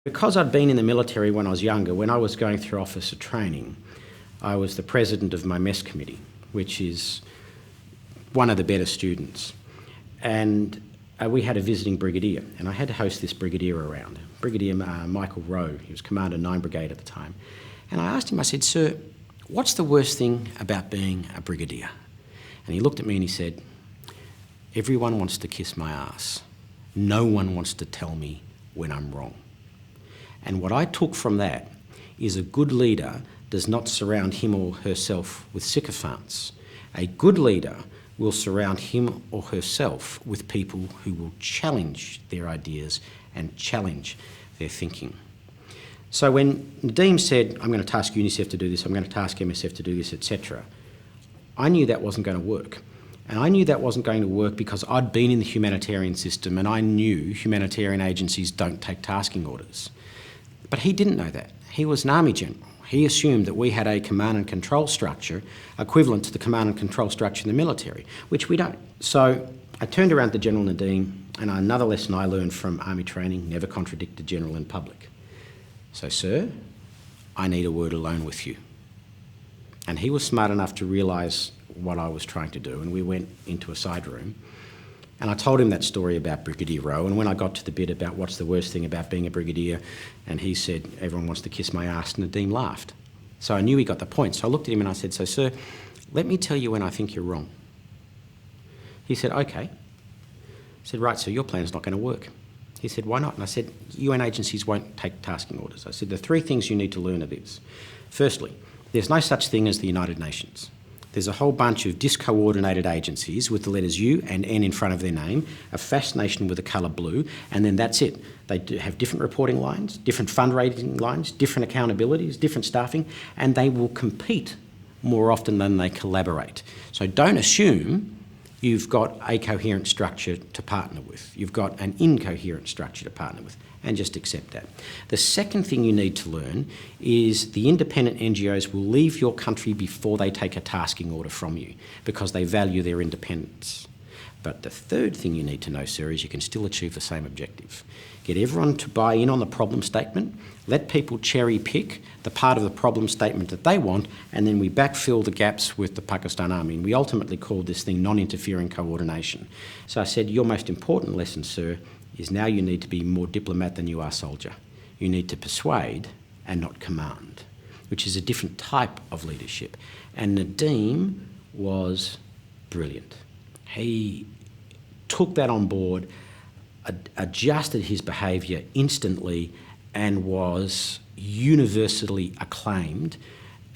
Because I'd been in the military when I was younger, when I was going through officer training, I was the president of my mess committee, which is one of the better students. And we had a visiting brigadier, and I had to host this brigadier around. Brigadier Michael Rowe, he was Commander 9 Brigade at the time. And I asked him, I said, "Sir, what's the worst thing about being a brigadier?" And he looked at me and he said, "Everyone wants to kiss my ass. No one wants to tell me when I'm wrong." And what I took from that is a good leader does not surround him or herself with sycophants. A good leader will surround him or herself with people who will challenge their ideas and challenge their thinking. So when Nadeem said, "I'm going to task UNICEF to do this, I'm going to task MSF to do this, etc., I knew that wasn't going to work. And I knew that wasn't going to work because I'd been in the humanitarian system and I knew humanitarian agencies don't take tasking orders. But he didn't know that. He was an army general. He assumed that we had a command and control structure equivalent to the command and control structure in the military, which we don't. So I turned around to General Nadeem, and another lesson I learned from army training: never contradict a general in public. So, "Sir, I need a word alone with you." And he was smart enough to realise what I was trying to do, and we went into a side room. And I told him that story about Brigadier Rowe, and when I got to the bit about what's the worst thing about being a brigadier, and he said, "Everyone wants to kiss my ass," Nadeem laughed. So I knew he got the point. So I looked at him and I said, "So, sir, let me tell you when I think you're wrong." He said, "Okay." I said, "Right, so your plan's not going to work." He said, "Why not?" And I said, "UN agencies won't take tasking orders." I said, "The three things you need to learn are this. Firstly, there's no such thing as the United Nations. There's a whole bunch of discoordinated agencies with the letters U and N in front of their name, a fascination with the colour blue, and then that's it. They do have different reporting lines, different fundraising lines, different accountabilities, different staffing, and they will compete more often than they collaborate. So don't assume you've got a coherent structure to partner with. You've got an incoherent structure to partner with, and just accept that. The second thing you need to learn is the independent NGOs will leave your country before they take a tasking order from you because they value their independence. But the third thing you need to know, sir, is you can still achieve the same objective. Get everyone to buy in on the problem statement, let people cherry pick the part of the problem statement that they want, and then we backfill the gaps with the Pakistan Army. And we ultimately called this thing non-interfering coordination. So I said, your most important lesson, sir, is now you need to be more diplomat than you are soldier. You need to persuade and not command, which is a different type of leadership. And Nadeem was brilliant. He took that on board, adjusted his behaviour instantly, and was universally acclaimed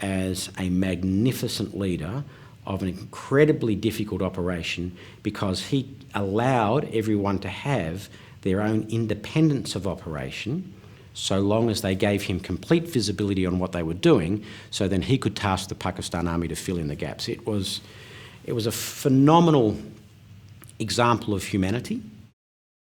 as a magnificent leader of an incredibly difficult operation because he allowed everyone to have their own independence of operation so long as they gave him complete visibility on what they were doing, so then he could task the Pakistan Army to fill in the gaps. It was a phenomenal example of humanity.